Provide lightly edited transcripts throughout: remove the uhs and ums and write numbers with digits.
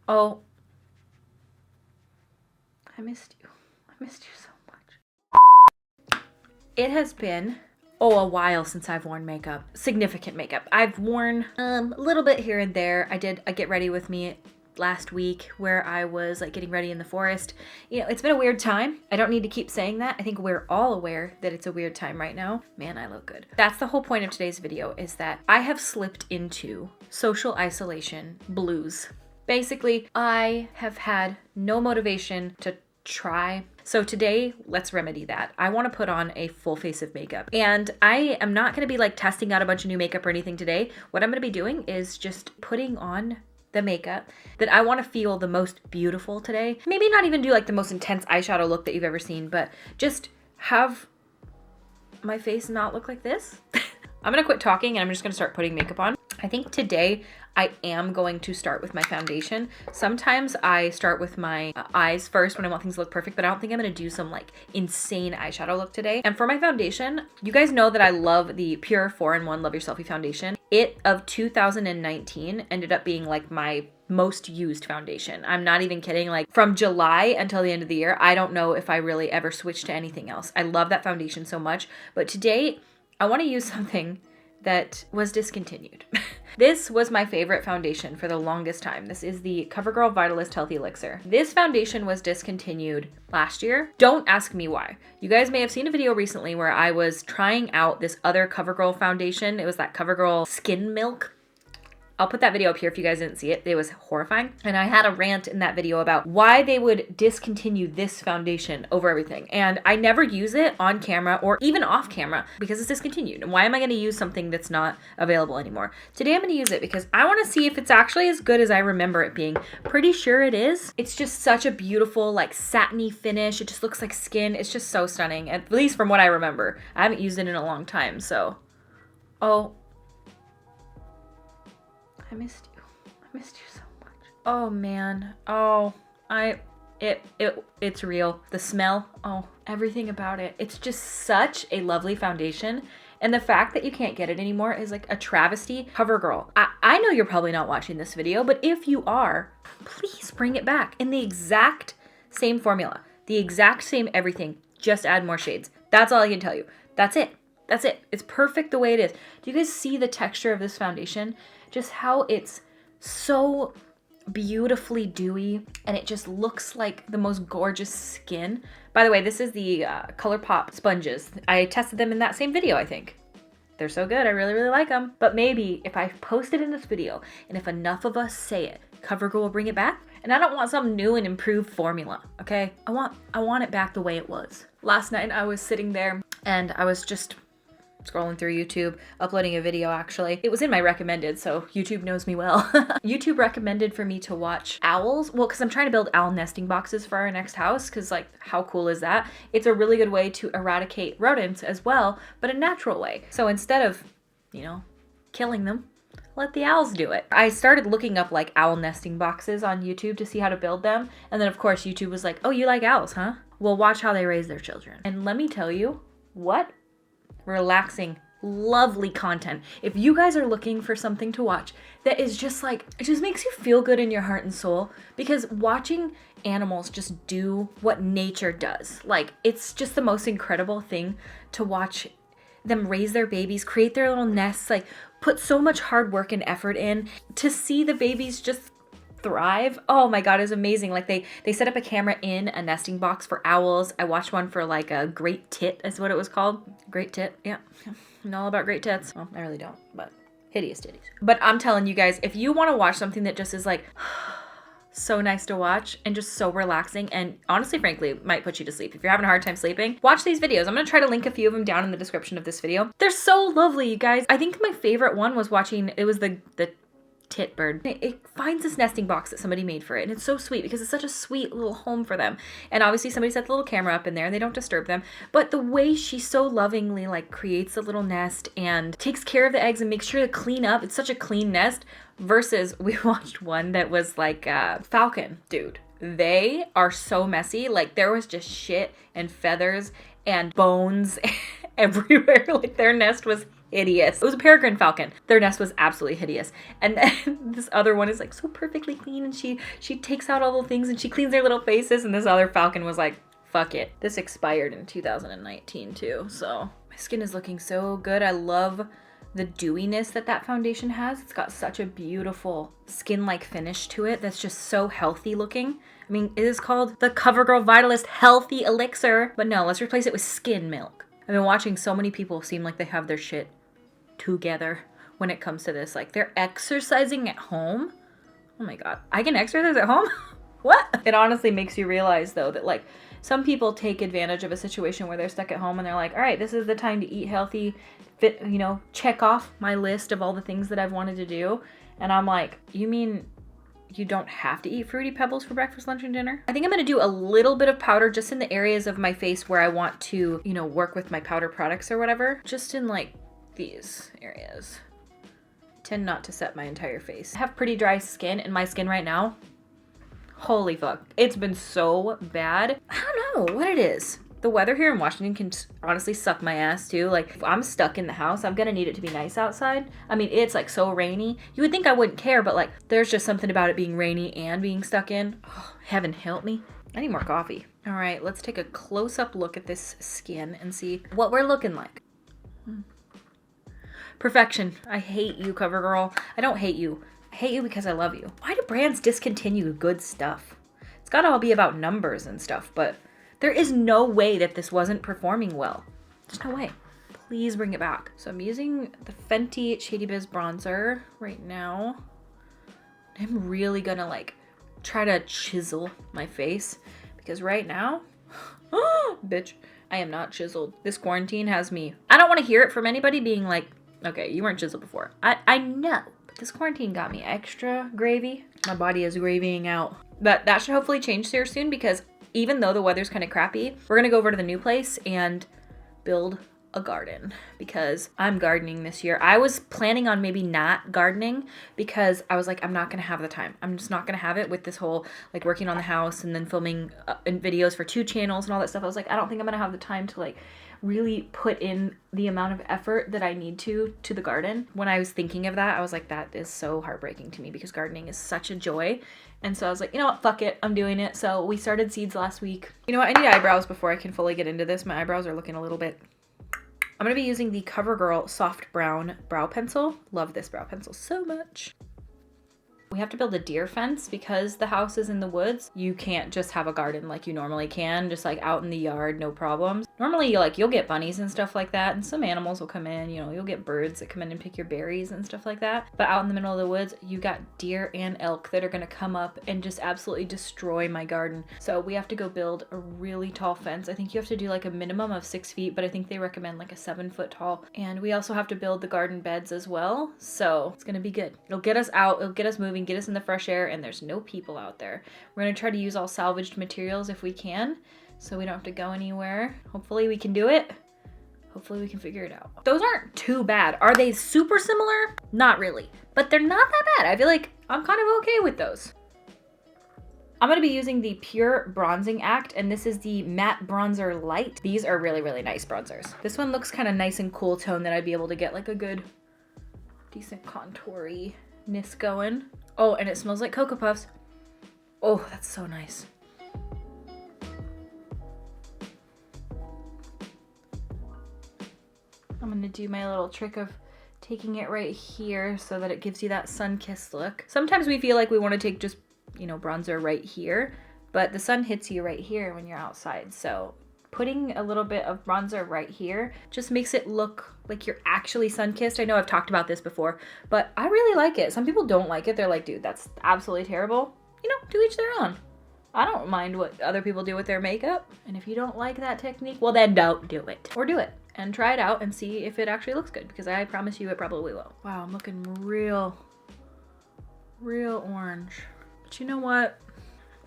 Oh, I missed you. I missed you so much. It has been, a while since I've worn makeup. Significant makeup. I've worn a little bit here and there. I did a Get Ready With Me last week where I was like getting ready in the forest. You know, it's been a weird time. I don't need to keep saying that. I think we're all aware that it's a weird time right now. Man, I look good. That's the whole point of today's video, is that I have slipped into social isolation blues. Basically, I have had no motivation to try. So today, let's remedy that. I want to put on a full face of makeup. And I am not going to be like testing out a bunch of new makeup or anything today. What I'm going to be doing is just putting on the makeup that I want to feel the most beautiful today. Maybe not even do like the most intense eyeshadow look that you've ever seen, but just have my face not look like this. I'm going to quit talking and I'm just going to start putting makeup on. I think today I am going to start with my foundation. Sometimes I start with my eyes first when I want things to look perfect, but I don't think I'm going to do some like insane eyeshadow look today. And for my foundation, you guys know that I love the Pure 4-in-1 Love Your Selfie foundation. It of 2019 ended up being like my most used foundation. I'm not even kidding. Like from July until the end of the year, I don't know if I really ever switched to anything else. I love that foundation so much. But today I want to use something that was discontinued. This was my favorite foundation for the longest time. This is the CoverGirl Vitalist Healthy Elixir. This foundation was discontinued last year. Don't ask me why. You guys may have seen a video recently where I was trying out this other CoverGirl foundation. It was that CoverGirl Skin Milk. I'll put that video up here if you guys didn't see it. It was horrifying. And I had a rant in that video about why they would discontinue this foundation over everything. And I never use it on camera or even off camera because it's discontinued. And why am I going to use something that's not available anymore? Today I'm going to use it because I want to see if it's actually as good as I remember it being. Pretty sure it is. It's just such a beautiful like satiny finish. It just looks like skin. It's just so stunning, at least from what I remember. I haven't used it in a long time, so. Oh. I missed you. I missed you so much. Oh man. Oh, it's real. The smell. Oh, everything about it. It's just such a lovely foundation. And the fact that you can't get it anymore is like a travesty. CoverGirl, I know you're probably not watching this video, but if you are, please bring it back in the exact same formula, the exact same everything. Just add more shades. That's all I can tell you. That's it. That's it. It's perfect the way it is. Do you guys see the texture of this foundation? Just how it's so beautifully dewy and it just looks like the most gorgeous skin. By the way, this is the ColourPop sponges. I tested them in that same video, I think. They're so good. I really, really like them. But maybe if I post it in this video and if enough of us say it, CoverGirl will bring it back. And I don't want some new and improved formula, okay? I want it back the way it was. Last night I was sitting there and I was just scrolling through YouTube, uploading a video actually. It was in my recommended, so YouTube knows me well. YouTube recommended for me to watch owls. Well, because I'm trying to build owl nesting boxes for our next house, because like, how cool is that? It's a really good way to eradicate rodents as well, but a natural way. So instead of, you know, killing them, let the owls do it. I started looking up like owl nesting boxes on YouTube to see how to build them. And then of course YouTube was like, oh, you like owls, huh? Well, watch how they raise their children. And let me tell you, what relaxing, lovely content. If you guys are looking for something to watch that is just like, it just makes you feel good in your heart and soul, because watching animals just do what nature does, like it's just the most incredible thing to watch them raise their babies, create their little nests, like put so much hard work and effort in to see the babies just thrive. Oh my god, it's amazing. Like they set up a camera in a nesting box for owls. I watched one for like a great tit is what it was called. Great tit. Yeah. I know all about great tits. Well, I really don't, but hideous titties. But I'm telling you guys, if you want to watch something that just is like so nice to watch and just so relaxing and honestly, frankly, might put you to sleep. If you're having a hard time sleeping, watch these videos. I'm going to try to link a few of them down in the description of this video. They're so lovely, you guys. I think my favorite one was watching, it was the tit bird. It finds this nesting box that somebody made for it, and it's so sweet because it's such a sweet little home for them. And obviously somebody set the little camera up in there and they don't disturb them, but the way she so lovingly like creates a little nest and takes care of the eggs and makes sure to clean up, it's such a clean nest. Versus we watched one that was like falcon. Dude, they are so messy. Like there was just shit and feathers and bones everywhere. Like their nest was hideous. It was a peregrine falcon. Their nest was absolutely hideous. And then this other one is like so perfectly clean, and she takes out all the things and she cleans their little faces, and this other falcon was like, fuck it. This expired in 2019 too, so my skin is looking so good. I love the dewiness that foundation has. It's got such a beautiful skin-like finish to it that's just so healthy looking. I mean, it is called the CoverGirl Vitalist Healthy Elixir, but no, let's replace it with skin milk. I've been watching so many people seem like they have their shit together when it comes to this. Like, they're exercising at home. Oh my god, I can exercise at home? What? It honestly makes you realize though that like some people take advantage of a situation where they're stuck at home and they're like, all right, this is the time to eat healthy, fit, you know, check off my list of all the things that I've wanted to do. And I'm like, you mean you don't have to eat Fruity Pebbles for breakfast, lunch, and dinner? I think I'm going to do a little bit of powder just in the areas of my face where I want to, you know, work with my powder products or whatever. Just in like these areas. I tend not to set my entire face. I have pretty dry skin, and my skin right now, holy fuck, it's been so bad. I don't know what it is. The weather here in Washington can honestly suck my ass too. Like, if I'm stuck in the house, I'm gonna need it to be nice outside. I mean, it's like so rainy. You would think I wouldn't care, but like, there's just something about it being rainy and being stuck in. Oh, heaven help me. I need more coffee. All right, let's take a close-up look at this skin and see what we're looking like. Perfection. I hate you, CoverGirl. I don't hate you. I hate you because I love you. Why do brands discontinue good stuff? It's gotta all be about numbers and stuff, but there is no way that this wasn't performing well. There's no way. Please bring it back. So I'm using the Fenty Shady Biz bronzer right now. I'm really gonna like try to chisel my face because right now, bitch, I am not chiseled. This quarantine has me. I don't want to hear it from anybody being like, okay, you weren't chiseled before. I know, but this quarantine got me extra gravy. My body is gravying out. But that should hopefully change here soon because even though the weather's kind of crappy, we're gonna go over to the new place and build a garden because I'm gardening this year. I was planning on maybe not gardening because I was like, I'm not gonna have the time. I'm just not gonna have it with this whole like working on the house and then filming videos for 2 channels and all that stuff. I was like, I don't think I'm gonna have the time to like really put in the amount of effort that I need to the garden. When I was thinking of that, I was like, that is so heartbreaking to me because gardening is such a joy. And so I was like, you know what, fuck it, I'm doing it. So we started seeds last week. You know what, I need eyebrows before I can fully get into this. My eyebrows are looking a little bit. I'm gonna be using the CoverGirl Soft Brown Brow Pencil. Love this brow pencil so much. We have to build a deer fence because the house is in the woods. You can't just have a garden like you normally can, just like out in the yard, no problems. Normally you'll get bunnies and stuff like that, and some animals will come in, you know, you'll get birds that come in and pick your berries and stuff like that. But out in the middle of the woods, you got deer and elk that are gonna come up and just absolutely destroy my garden. So we have to go build a really tall fence. I think you have to do like a minimum of 6 feet, but I think they recommend like a 7-foot tall. And we also have to build the garden beds as well. So it's gonna be good. It'll get us out, it'll get us moving, get us in the fresh air, and there's no people out there. We're gonna try to use all salvaged materials if we can, so we don't have to go anywhere. Hopefully we can do it. Hopefully we can figure it out. Those aren't too bad. Are they super similar? Not really, but they're not that bad. I feel like I'm kind of okay with those. I'm gonna be using the Pure Bronzing Act, and this is the Matte Bronzer Light. These are really, really nice bronzers. This one looks kind of nice and cool tone that I'd be able to get like a good, decent contoury-ness going. Oh, and it smells like Cocoa Puffs. Oh, that's so nice. I'm gonna do my little trick of taking it right here so that it gives you that sun-kissed look. Sometimes we feel like we want to take just, you know, bronzer right here, but the sun hits you right here when you're outside. So putting a little bit of bronzer right here just makes it look like you're actually sun-kissed. I know I've talked about this before, but I really like it. Some people don't like it. They're like, dude, that's absolutely terrible. You know, to each their own. I don't mind what other people do with their makeup. And if you don't like that technique, well then don't do it. Or do it and try it out and see if it actually looks good, because I promise you it probably will. Wow, I'm looking real orange. But you know what?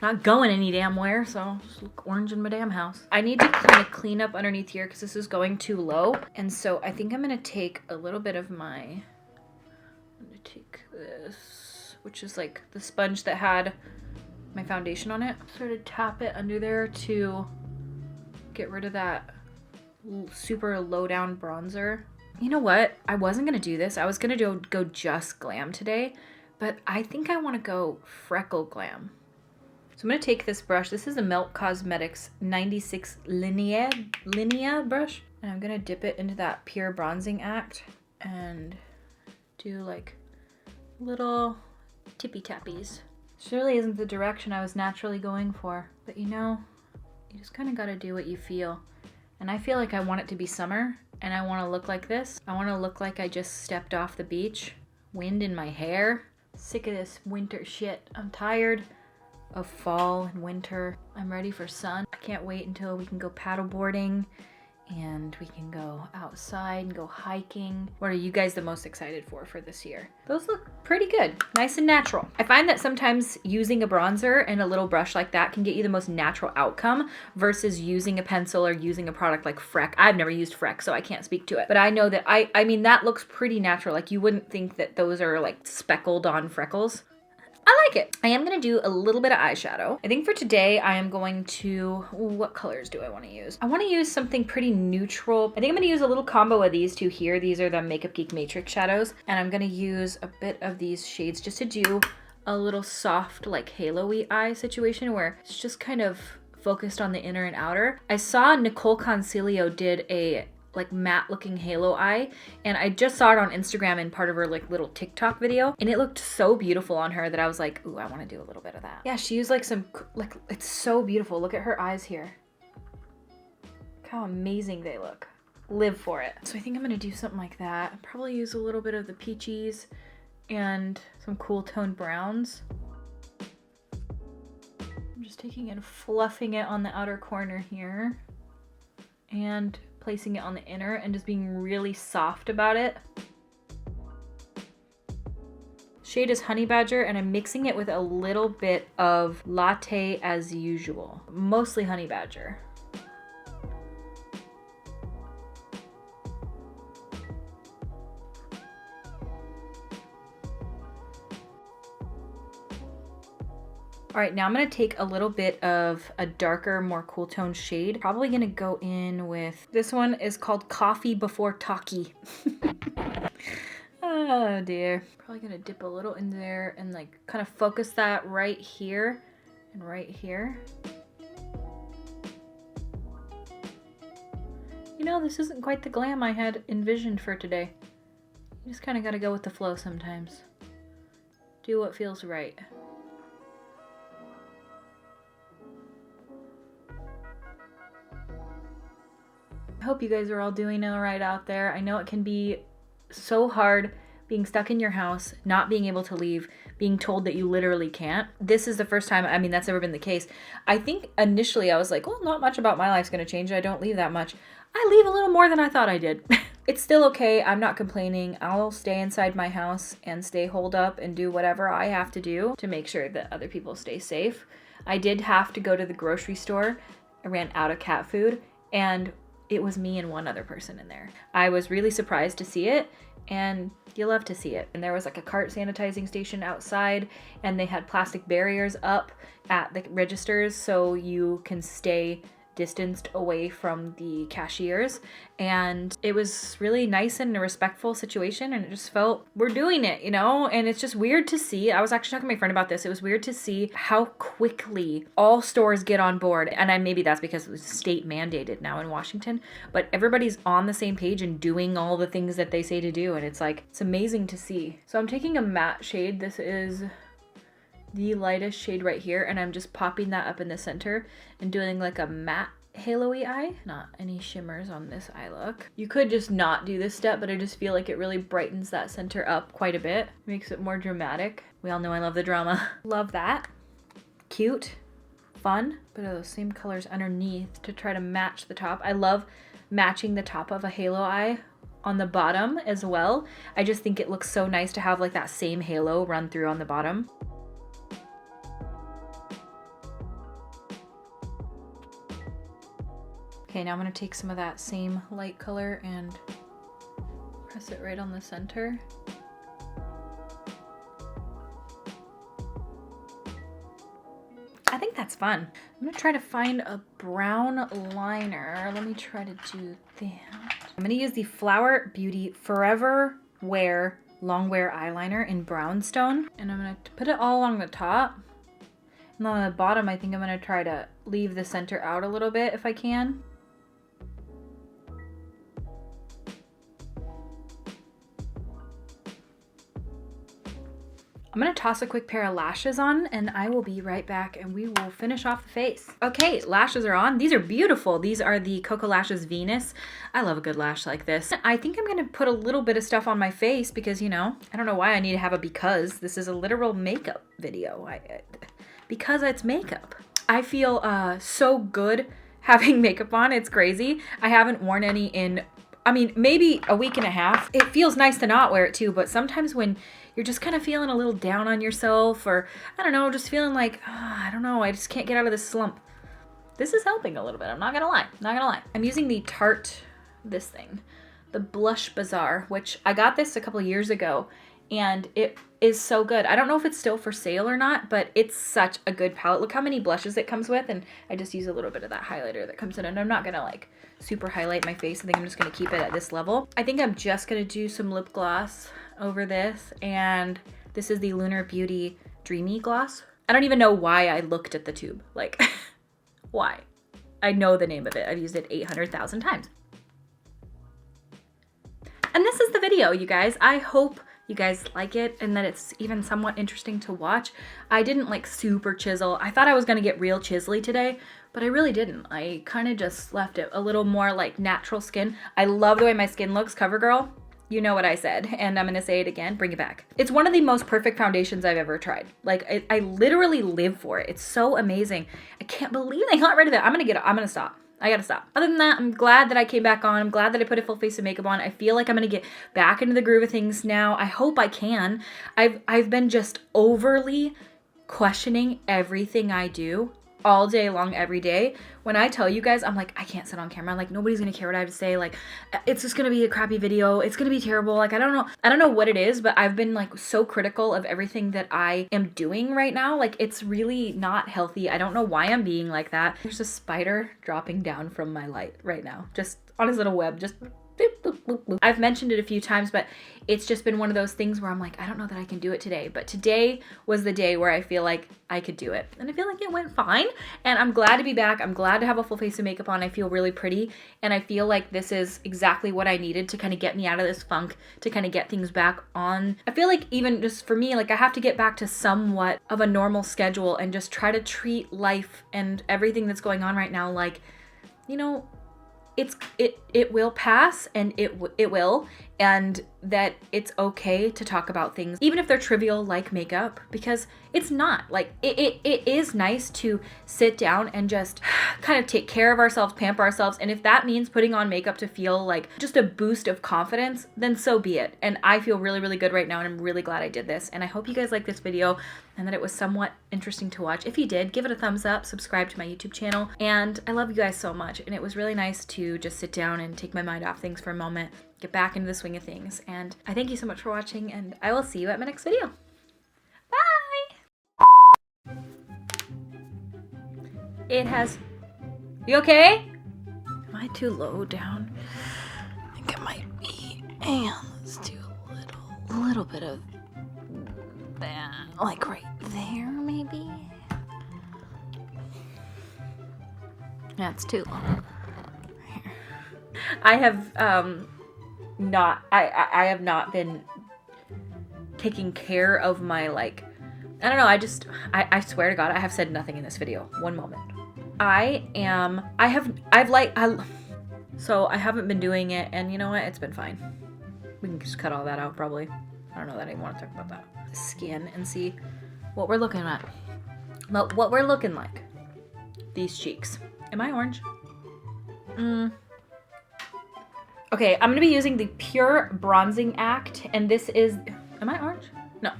Not going any damn where, so I'll just look orange in my damn house. I need to kind of clean up underneath here because this is going too low. And so I think I'm gonna take a little bit of I'm gonna take this, which is like the sponge that had my foundation on it. Sort of tap it under there to get rid of that super low down bronzer. You know what? I wasn't gonna do this. I was gonna go just glam today, but I think I want to go freckle glam. So I'm gonna take this brush. This is a Melt Cosmetics 96 Linea brush, and I'm gonna dip it into that Pure Bronzing Act and do like little tippy tappies. This really isn't the direction I was naturally going for, but you know, you just kind of gotta do what you feel. And I feel like I want it to be summer, and I want to look like this. I want to look like I just stepped off the beach. Wind in my hair. Sick of this winter shit. I'm tired of fall and winter. I'm ready for sun. I can't wait until we can go paddleboarding and we can go outside and go hiking. What are you guys the most excited for this year? Those look pretty good. Nice and natural. I find that sometimes using a bronzer and a little brush like that can get you the most natural outcome versus using a pencil or using a product like Freck. I've never used Freck, so I can't speak to it. But I know that, I mean, that looks pretty natural. Like you wouldn't think that those are like speckled on freckles. I like it. I am going to do a little bit of eyeshadow. I think for today, I am going to, what colors do I want to use? I want to use something pretty neutral. I think I'm going to use a little combo of these two here. These are the Makeup Geek Matrix shadows. And I'm going to use a bit of these shades just to do a little soft, like halo-y eye situation where it's just kind of focused on the inner and outer. I saw Nicole Concilio did a like matte looking halo eye, and I just saw it on Instagram in part of her like little TikTok video, and it looked so beautiful on her that I was like, ooh, I want to do a little bit of that. Yeah, she used like some, like, it's so beautiful. Look at her eyes here. Look how amazing they look. Live for it. So I think I'm gonna do something like that. Probably use a little bit of the peaches and some cool toned browns. I'm just taking and fluffing it on the outer corner here and placing it on the inner and just being really soft about it. Shade is Honey Badger, and I'm mixing it with a little bit of Latte as Usual. Mostly Honey Badger. All right, now I'm gonna take a little bit of a darker, more cool tone shade. Probably gonna go in with, this one is called Coffee Before Talkie. Oh dear. Probably gonna dip a little in there and like kind of focus that right here and right here. You know, this isn't quite the glam I had envisioned for today. You just kind of gotta go with the flow sometimes. Do what feels right. I hope you guys are all doing all right out there. I know it can be so hard being stuck in your house, not being able to leave, being told that you literally can't. This is the first time, I mean, that's never been the case. I think initially I was like, well, not much about my life's gonna change. I don't leave that much. I leave a little more than I thought I did. It's still okay. I'm not complaining. I'll stay inside my house and stay holed up and do whatever I have to do to make sure that other people stay safe. I did have to go to the grocery store. I ran out of cat food, and it was me and one other person in there. I was really surprised to see it, and you love to see it. And there was like a cart sanitizing station outside, and they had plastic barriers up at the registers so you can stay distanced away from the cashiers. And it was really nice and a respectful situation, and it just felt we're doing it, you know? And it's just weird to see. I was actually talking to my friend about this. It was weird to see how quickly all stores get on board. And maybe that's because it was state mandated now in Washington, but everybody's on the same page and doing all the things that they say to do. And it's like, it's amazing to see. So I'm taking a matte shade. This is the lightest shade right here, and I'm just popping that up in the center and doing like a matte halo-y eye. Not any shimmers on this eye look. You could just not do this step, but I just feel like it really brightens that center up quite a bit. Makes it more dramatic. We all know I love the drama. Love that. Cute. Fun. But those same colors underneath to try to match the top. I love matching the top of a halo eye on the bottom as well. I just think it looks so nice to have like that same halo run through on the bottom. Okay, now I'm gonna take some of that same light color and press it right on the center. I think that's fun. I'm gonna try to find a brown liner. Let me try to do that. I'm gonna use the Flower Beauty Forever Wear Long Wear Eyeliner in Brownstone. And I'm gonna put it all along the top. And on the bottom, I think I'm gonna try to leave the center out a little bit if I can. I'm gonna toss a quick pair of lashes on and I will be right back and we will finish off the face. Okay, lashes are on. These are beautiful. These are the Coco Lashes Venus. I love a good lash like this. I think I'm gonna put a little bit of stuff on my face because, you know, I don't know why I need to have a because. This is a literal makeup video. Because it's makeup. I feel so good having makeup on. It's crazy. I haven't worn any in, I mean, maybe a week and a half. It feels nice to not wear it too, but sometimes when you're just kind of feeling a little down on yourself or, I don't know, just feeling like, oh, I don't know, I just can't get out of this slump. This is helping a little bit. I'm not gonna lie. Not gonna lie. I'm using the Tarte, this thing, the Blush Bazaar, which I got this a couple years ago and it is so good. I don't know if it's still for sale or not, but it's such a good palette. Look how many blushes it comes with, and I just use a little bit of that highlighter that comes in, and I'm not gonna like super highlight my face. I think I'm just gonna keep it at this level. I think I'm just gonna do some lip gloss over this, and this is the Lunar Beauty Dreamy Gloss. I don't even know why I looked at the tube. Like, why? I know the name of it. I've used it 800,000 times. And this is the video, you guys. I hope you guys like it and that it's even somewhat interesting to watch. I didn't like super chisel. I thought I was gonna get real chiselly today, but I really didn't. I kind of just left it a little more like natural skin. I love the way my skin looks, CoverGirl. You know what I said, and I'm gonna say it again, bring it back. It's one of the most perfect foundations I've ever tried. Like, I literally live for it. It's so amazing. I can't believe they got rid of it. I'm gonna stop. I gotta stop. Other than that, I'm glad that I came back on. I'm glad that I put a full face of makeup on. I feel like I'm gonna get back into the groove of things now. I hope I can. I've been just overly questioning everything I do all day long, every day. When I tell you guys, I'm like, I can't sit on camera. Like, nobody's gonna care what I have to say. Like, it's just gonna be a crappy video. It's gonna be terrible. Like, I don't know what it is, but I've been like so critical of everything that I am doing right now. Like, it's really not healthy. I don't know why I'm being like that. There's a spider dropping down from my light right now, just on his little web, just boop, boop, boop, boop. I've mentioned it a few times, but it's just been one of those things where I'm like, I don't know that I can do it today, but today was the day where I feel like I could do it. And I feel like it went fine. And I'm glad to be back. I'm glad to have a full face of makeup on. I feel really pretty. And I feel like this is exactly what I needed to kind of get me out of this funk, to kind of get things back on. I feel like even just for me, like I have to get back to somewhat of a normal schedule and just try to treat life and everything that's going on right now like, you know, it will pass, and it will, and that it's okay to talk about things even if they're trivial like makeup, because it's not. Like it is nice to sit down and just kind of take care of ourselves, pamper ourselves, and if that means putting on makeup to feel like just a boost of confidence, then so be it. And I feel really, really good right now, and I'm really glad I did this, and I hope you guys like this video and that it was somewhat interesting to watch. If you did, give it a thumbs up, subscribe to my YouTube channel, and I love you guys so much, and it was really nice to just sit down and take my mind off things for a moment, get back into the swing of things. And I thank you so much for watching, and I will see you at my next video. Bye! It has... You okay? Am I too low down? I think it might be. And let's do a little bit of that. Like right there, maybe? That's too low. Here. I have I have not been taking care of my, like, I don't know, I swear to God, I have said nothing in this video. One moment. So I haven't been doing it, and you know what? It's been fine. We can just cut all that out, probably. I don't know that I even want to talk about that. Skin and see what we're looking at. But what we're looking like. These cheeks. Am I orange? Okay, I'm gonna be using the Pure Bronzing Act, and this is, am I orange? No,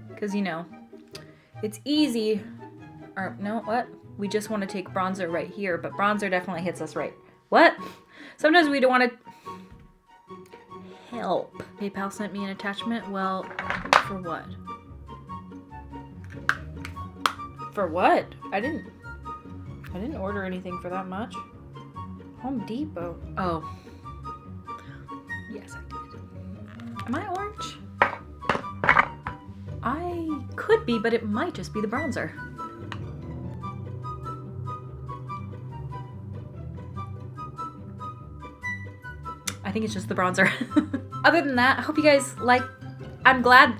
because you know, it's easy, or no, what? We just want to take bronzer right here, but bronzer definitely hits us right. What? Sometimes we don't want to help. PayPal sent me an attachment. Well, for what? For what? I didn't order anything for that much. Home Depot. Oh. Yes, I did. Am I orange? I could be, but it might just be the bronzer. I think it's just the bronzer. Other than that, I hope you guys like, I'm glad